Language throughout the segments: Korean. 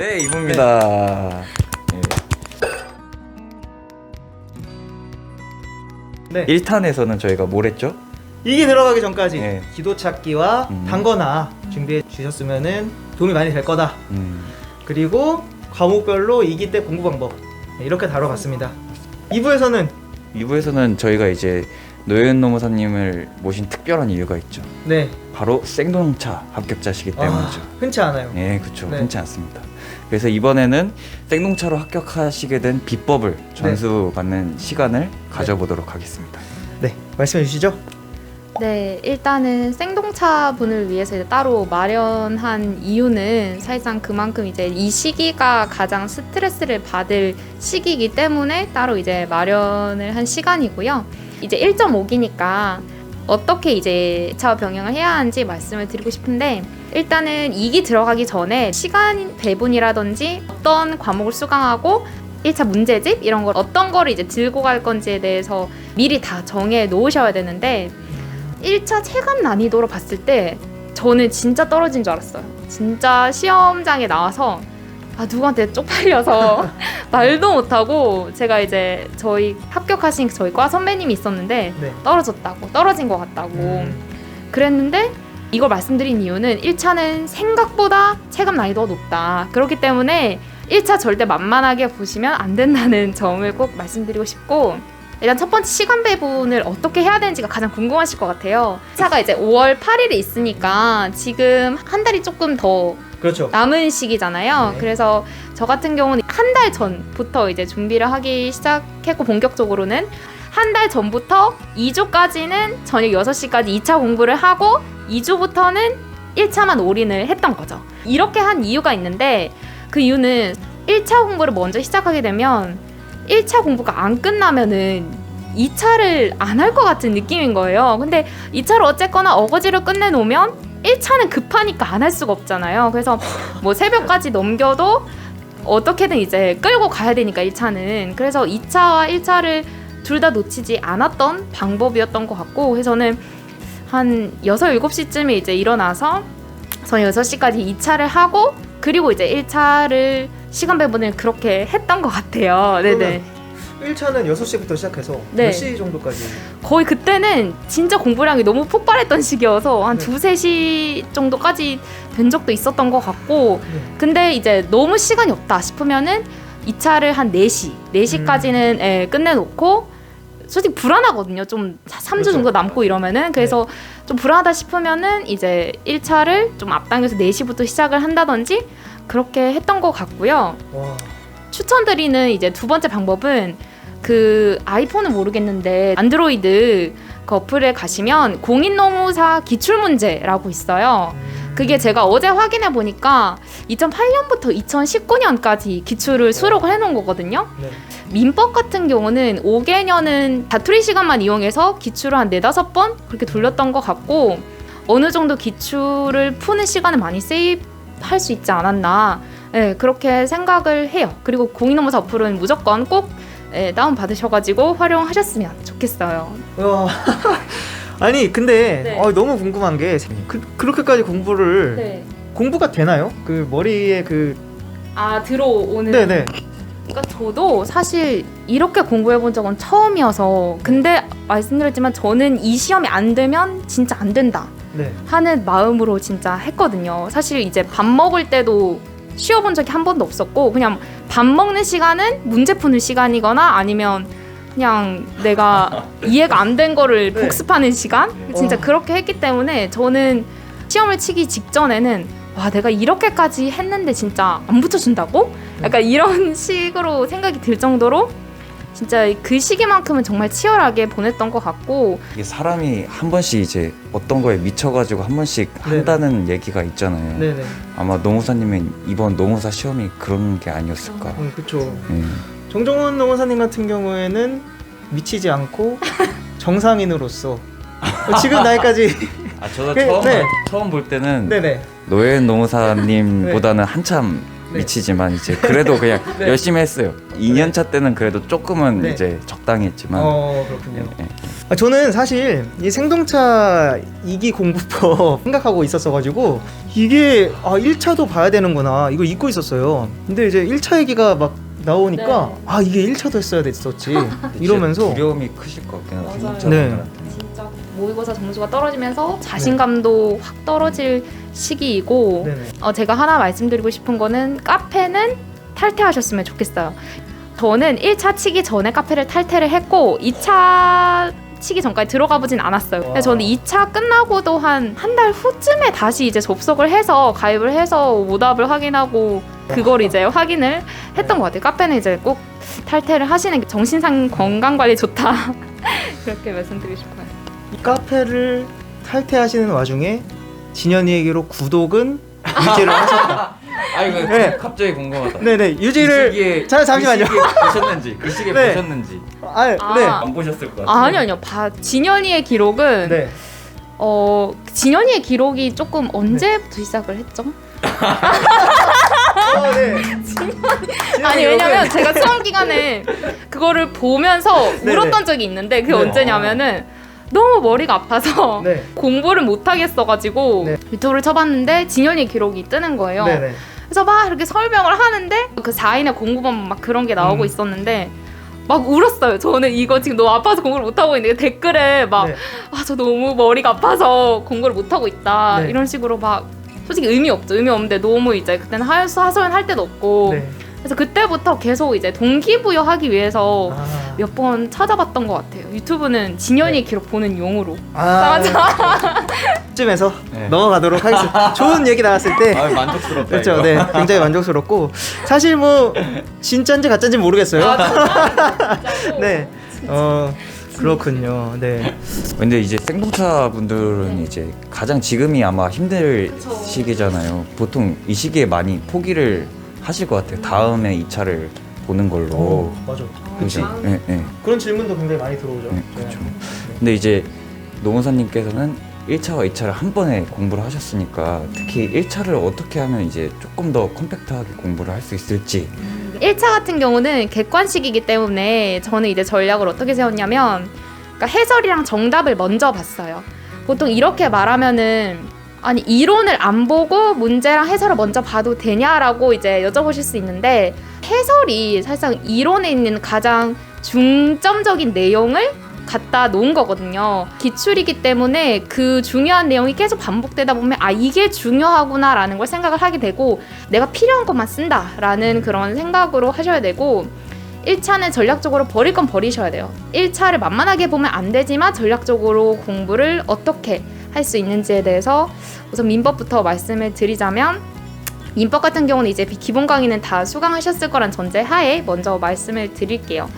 네, 이부입니다. 네. 1탄에서는 저희가 뭘 했죠? 일기 들어가기 전까지 네. 기도 찾기와 단거나 준비해 주셨으면 도움이 많이 될 거다. 그리고 과목별로 2기 때 공부 방법 이렇게 다뤄봤습니다. 2부에서는 저희가 이제 노현 노무사님을 모신 특별한 이유가 있죠. 네, 바로 생동차 합격자시기 때문이죠. 흔치 않아요. 네, 그렇죠. 네. 흔치 않습니다. 그래서 이번에는 생동차로 합격하시게 된 비법을 전수받는 시간을 가져보도록 하겠습니다. 네, 말씀해 주시죠. 네, 일단은 생동차 분을 위해서 이제 따로 마련한 이유는 사실상 그만큼 이제 이 시기가 가장 스트레스를 받을 시기이기 때문에 따로 이제 마련을 한 시간이고요. 이제 1.5기니까 어떻게 이제 2차 병행을 해야 하는지 말씀을 드리고 싶은데, 일단은 2기 들어가기 전에 시간 배분이라든지 어떤 과목을 수강하고 1차 문제집 이런 걸 어떤 거를 이제 들고 갈 건지에 대해서 미리 다 정해 놓으셔야 되는데, 1차 체감 난이도로 봤을 때 저는 진짜 떨어진 줄 알았어요. 진짜 시험장에 나와서 누구한테 쪽팔려서 말도 못하고, 제가 이제 저희 합격하신 저희 과 선배님이 있었는데 네. 떨어진 것 같다고 그랬는데, 이걸 말씀드린 이유는 1차는 생각보다 체감 난이도가 높다. 그렇기 때문에 1차 절대 만만하게 보시면 안 된다는 점을 꼭 말씀드리고 싶고, 일단 첫 번째 시간 배분을 어떻게 해야 되는지가 가장 궁금하실 것 같아요. 1차가 이제 5월 8일에 있으니까 지금 한 달이 조금 더 그렇죠. 남은 시기잖아요. 네. 그래서 저 같은 경우는 한 달 전부터 이제 준비를 하기 시작했고, 본격적으로는 한 달 전부터 2주까지는 저녁 6시까지 2차 공부를 하고 2주부터는 1차만 올인을 했던 거죠. 이렇게 한 이유가 있는데, 그 이유는 1차 공부를 먼저 시작하게 되면 1차 공부가 안 끝나면은 2차를 안 할 것 같은 느낌인 거예요. 근데 2차를 어쨌거나 어거지로 끝내놓으면 1차는 급하니까 안 할 수가 없잖아요. 그래서 뭐 새벽까지 넘겨도 어떻게든 이제 끌고 가야 되니까 1차는. 그래서 2차와 1차를 둘 다 놓치지 않았던 방법이었던 것 같고, 그래서 저는 한 6, 7시쯤에 이제 일어나서 저는 6시까지 2차를 하고, 그리고 이제 1차를 시간 배분을 그렇게 했던 것 같아요. 네네. 1차는 6시부터 시작해서 네. 몇 시 정도까지? 거의 그때는 진짜 공부량이 너무 폭발했던 시기여서 한 네. 2, 3시 정도까지 된 적도 있었던 것 같고, 네. 근데 이제 너무 시간이 없다 싶으면은 2차를 한 4시까지는 끝내놓고, 솔직히 불안하거든요. 좀 3주 그렇죠. 정도 남고 이러면은. 그래서 좀 불안하다 싶으면은 이제 1차를 좀 앞당겨서 4시부터 시작을 한다든지 그렇게 했던 것 같고요. 와. 추천드리는 이제 두 번째 방법은, 그 아이폰은 모르겠는데 안드로이드 그 어플에 가시면 공인노무사 기출문제라고 있어요. 그게 제가 어제 확인해 보니까 2008년부터 2019년까지 기출을 수록을 해놓은 거거든요. 네. 민법 같은 경우는 5개년은 자투리 시간만 이용해서 기출을 한 4-5번 그렇게 돌렸던 것 같고, 어느 정도 기출을 푸는 시간을 많이 세이브할 수 있지 않았나, 그렇게 생각을 해요. 그리고 공인노무사 어플은 무조건 꼭 다운 받으셔가지고 활용하셨으면 좋겠어요. 와. 아니 근데 네. 너무 궁금한 게 그렇게까지 공부를 공부가 되나요? 그 머리에 들어오는. 네네. 그러니까 저도 사실 이렇게 공부해본 적은 처음이어서, 근데 말씀드렸지만 저는 이 시험이 안 되면 진짜 안 된다 네. 하는 마음으로 진짜 했거든요. 사실 이제 밥 먹을 때도 쉬어본 적이 한 번도 없었고, 그냥 밥 먹는 시간은 문제 푸는 시간이거나 아니면 그냥 내가 이해가 안 된 거를 네. 복습하는 시간? 진짜 와. 그렇게 했기 때문에 저는 시험을 치기 직전에는 와, 내가 이렇게까지 했는데 진짜 안 붙여준다고? 약간 이런 식으로 생각이 들 정도로 진짜 그 시기만큼은 정말 치열하게 보냈던 것 같고. 이게 사람이 한 번씩 이제 어떤 거에 미쳐가지고 한 번씩 한다는 얘기가 있잖아요. 네네. 아마 노무사님은 이번 노무사 시험이 그런 게 아니었을까. 그렇죠. 네. 정종원 노무사님 같은 경우에는 미치지 않고 정상인으로서 지금 나이까지 저도 네. 처음 볼 때는 네네. 노현 노무사님보다는 한참 네. 미치지만 이제 그래도 그냥 네. 열심히 했어요. 2년차 때는 그래도 조금은 네. 이제 적당히 했지만 그렇군요. 네. 저는 사실 이 생동차 2기 공부법 생각하고 있었어가지고 이게 1차도 봐야 되는구나 이거 잊고 있었어요. 근데 이제 1차 얘기가 막 나오니까 네. 이게 1차도 했어야 됐었지 이러면서 두려움이 크실 것 같긴 맞아요. 하죠. 네. 진짜 모의고사 점수가 떨어지면서 자신감도 확 떨어질 시기이고 네네. 제가 하나 말씀드리고 싶은 거는 카페는 탈퇴하셨으면 좋겠어요. 저는 1차 치기 전에 카페를 탈퇴를 했고 2차 치기 전까지 들어가 보진 않았어요. 근데 저는 2차 끝나고도 한 달 후쯤에 다시 이제 접속을 해서 가입을 해서 오답을 확인하고 그걸 이제 확인을 했던 것 같아요. 카페는 이제 꼭 탈퇴를 하시는 게 정신상 건강 관리 좋다. 그렇게 말씀드리고 싶어요. 이 카페를 탈퇴하시는 와중에 진현이에게로 구독은 유지를 하셨다. 아이고 네. 갑자기 궁금하다. 네네 유지를 잠시만요. 그 시기에 보셨는지 그 시기에 네. 보셨는지 네. 안 보셨을 것 같아요. 아니요. 진현이의 기록은 네. 진현이의 기록이 조금 언제부터 시작을 했죠? 네. 아니 왜냐면 제가 수험 기간에 그거를 보면서 네네. 울었던 적이 있는데 그게 네. 언제냐면은 너무 머리가 아파서 네. 공부를 못 하겠어가지고 네. 유튜브를 쳐봤는데 진현이 기록이 뜨는 거예요. 네네. 그래서 막 이렇게 설명을 하는데 그 4인의 공부법 막 그런 게 나오고 있었는데 막 울었어요. 저는 이거 지금 너무 아파서 공부를 못 하고 있는데 댓글에 막 네. 저 너무 머리가 아파서 공부를 못 하고 있다 네. 이런 식으로 막 솔직히 의미 없는데 너무 이제 그때는 하소연 할 데도 없고 네. 그래서 그때부터 계속 이제 동기부여하기 위해서 몇 번 찾아봤던 것 같아요. 유튜브는 진현이 기록 보는 용으로. 맞아. 쯤에서 네. 넘어가도록 하겠습니다. 좋은 얘기 나왔을 때 만족스럽다. 그렇죠. 이거. 네, 굉장히 만족스럽고 사실 뭐 진짜인지 가짜인지 모르겠어요. 네, 그렇군요. 네, 근데 이제 생동차 분들은 이제 가장 지금이 아마 힘들 그쵸. 시기잖아요. 보통 이 시기에 많이 포기를 하실 것 같아요. 다음에 2차를 보는 걸로. 맞아. 그치? 네, 네. 그런 질문도 굉장히 많이 들어오죠. 네, 그렇죠. 근데 이제 노무사님께서는 1차와 2차를 한 번에 공부를 하셨으니까 특히 1차를 어떻게 하면 이제 조금 더 컴팩트하게 공부를 할 수 있을지. 1차 같은 경우는 객관식이기 때문에 저는 이제 전략을 어떻게 세웠냐면 그러니까 해설이랑 정답을 먼저 봤어요. 보통 이렇게 말하면은 아니 이론을 안 보고 문제랑 해설을 먼저 봐도 되냐라고 이제 여쭤보실 수 있는데 해설이 사실상 이론에 있는 가장 중점적인 내용을 갖다 놓은 거거든요. 기출이기 때문에 그 중요한 내용이 계속 반복되다 보면 이게 중요하구나라는 걸 생각을 하게 되고 내가 필요한 것만 쓴다라는 그런 생각으로 하셔야 되고 1차는 전략적으로 버릴 건 버리셔야 돼요. 1차를 만만하게 보면 안 되지만 전략적으로 공부를 어떻게 할 수 있는지에 대해서 우선 민법부터 말씀을 드리자면 민법 같은 경우는 이제 기본 강의는 다 수강하셨을 거란 전제 하에 먼저 말씀을 드릴게요.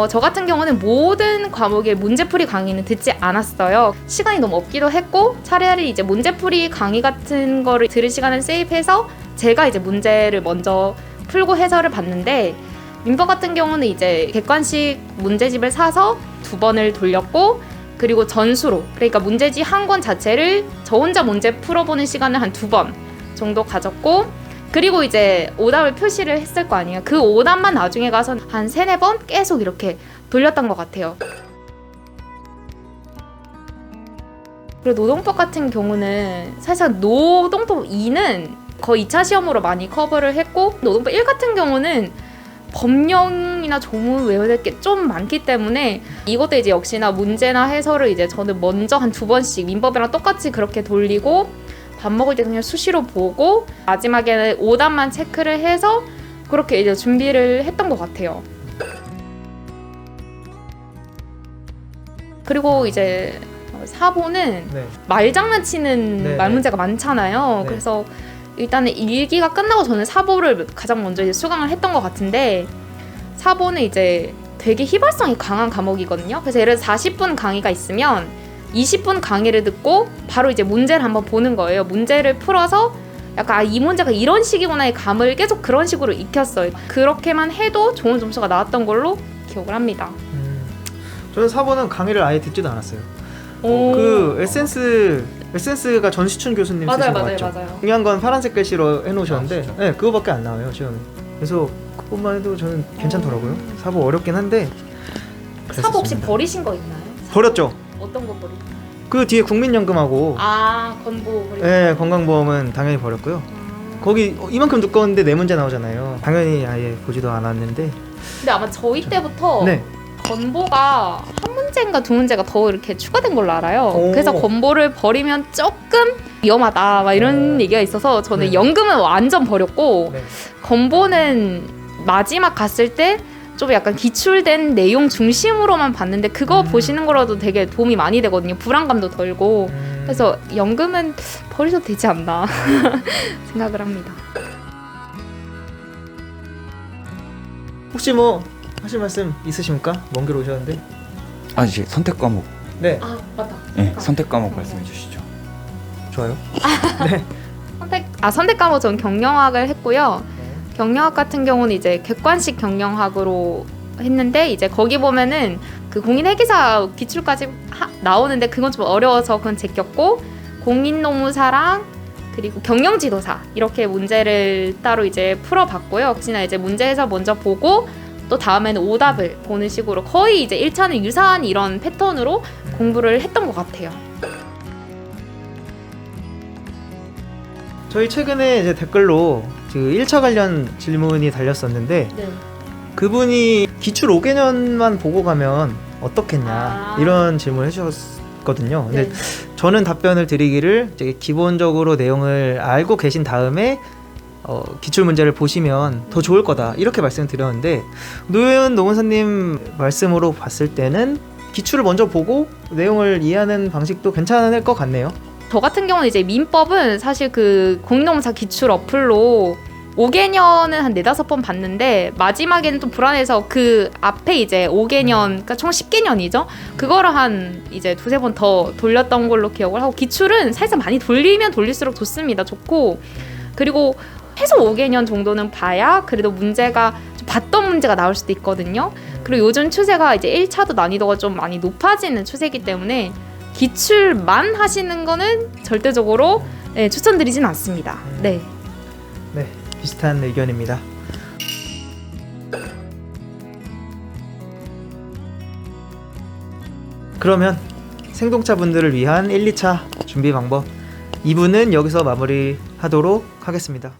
저 같은 경우는 모든 과목의 문제풀이 강의는 듣지 않았어요. 시간이 너무 없기도 했고 차라리 이제 문제풀이 강의 같은 거를 들을 시간을 세입해서 제가 이제 문제를 먼저 풀고 해설을 봤는데 민법 같은 경우는 이제 객관식 문제집을 사서 2번을 돌렸고 그리고 전수로 그러니까 문제지 한 권 자체를 저 혼자 문제 풀어보는 시간을 한 2번 정도 가졌고 그리고 이제 오답을 표시를 했을 거 아니에요. 그 오답만 나중에 가서 한 3-4번 계속 이렇게 돌렸던 것 같아요. 그리고 노동법 같은 경우는 사실 노동법 2는 거의 2차 시험으로 많이 커버를 했고 노동법 1 같은 경우는 법령이나 조문 외워야 될 게 좀 많기 때문에 이것도 이제 역시나 문제나 해설을 이제 저는 먼저 한 2번씩 민법이랑 똑같이 그렇게 돌리고 밥 먹을 때 그냥 수시로 보고 마지막에는 오답만 체크를 해서 그렇게 이제 준비를 했던 것 같아요. 그리고 이제 사보는 네. 말장난치는 네, 말문제가 많잖아요. 네. 그래서 일단은 1기가 끝나고 저는 사보를 가장 먼저 이제 수강을 했던 것 같은데 사보는 이제 되게 휘발성이 강한 과목이거든요. 그래서 예를 들어 40분 강의가 있으면 20분 강의를 듣고 바로 이제 문제를 한번 보는 거예요. 문제를 풀어서 약간 이 문제가 이런 식이구나의 감을 계속 그런 식으로 익혔어요. 그렇게만 해도 좋은 점수가 나왔던 걸로 기억을 합니다. 저는 4번은 강의를 아예 듣지도 않았어요. 오. 그 에센스가 전시춘 교수님 쓰신 거 맞죠? 맞아요. 중요한 건 파란색 글씨로 해놓으셨는데 진짜? 네, 그거밖에 안 나와요 시험에. 그래서 그것만 해도 저는 괜찮더라고요. 사보 어렵긴 한데 사보 혹시 그랬었습니다. 버리신 거 있나요? 버렸죠. 어떤 거 버리? 그 뒤에 국민연금하고 건보 버리. 예, 건강보험은 당연히 버렸고요. 거기 이만큼 두꺼운데 네 문제 나오잖아요. 당연히 아예 보지도 않았는데. 근데 아마 저희 때부터 네. 건보가 한 문제인가 두 문제가 더 이렇게 추가된 걸로 알아요. 오. 그래서 건보를 버리면 조금 위험하다 막 이런 얘기가 있어서 저는 네. 연금은 완전 버렸고 네. 건보는 마지막 갔을 때 좀 약간 기출된 내용 중심으로만 봤는데 그거 보시는 거라도 되게 도움이 많이 되거든요. 불안감도 덜고. 그래서 연금은 버리셔도 되지 않나 생각을 합니다. 혹시 뭐 하실 말씀 있으십니까? 먼 길 오셨는데. 이제 선택 과목. 네. 맞다. 네, 선택 과목 말씀해 주시죠. 좋아요. 선택 과목 전 경영학을 했고요. 경영학 같은 경우는 이제 객관식 경영학으로 했는데 이제 거기 보면은 그 공인회계사 기출까지 나오는데 그건 좀 어려워서 그건 제꼈고 공인노무사랑 그리고 경영지도사 이렇게 문제를 따로 이제 풀어봤고요. 혹시나 이제 문제 해서 먼저 보고 또 다음에는 오답을 보는 식으로 거의 이제 1차는 유사한 이런 패턴으로 공부를 했던 것 같아요. 저희 최근에 이제 댓글로 그 1차 관련 질문이 달렸었는데 네. 그분이 기출 5개년만 보고 가면 어떻겠냐 이런 질문을 해주셨거든요. 근데 네. 저는 답변을 드리기를 이제 기본적으로 내용을 알고 계신 다음에 기출 문제를 보시면 더 좋을 거다 이렇게 말씀을 드렸는데 노현 노무사님 말씀으로 봤을 때는 기출을 먼저 보고 내용을 이해하는 방식도 괜찮을 것 같네요. 저 같은 경우는 이제 민법은 사실 그 공인노무사 기출 어플로 5개년은 한 4-5번 봤는데 마지막에는 좀 불안해서 그 앞에 이제 5개년, 그러니까 총 10개년이죠. 그거를 한 이제 2-3번 더 돌렸던 걸로 기억을 하고 기출은 살짝 많이 돌리면 돌릴수록 좋습니다. 좋고 그리고 최소 5개년 정도는 봐야 그래도 문제가 좀 봤던 문제가 나올 수도 있거든요. 그리고 요즘 추세가 이제 1차도 난이도가 좀 많이 높아지는 추세이기 때문에 기출만 하시는 거는 절대적으로 추천드리진 않습니다. 네. 네, 비슷한 의견입니다. 그러면 생동차 분들을 위한 1, 2차 준비 방법 2부는 여기서 마무리하도록 하겠습니다.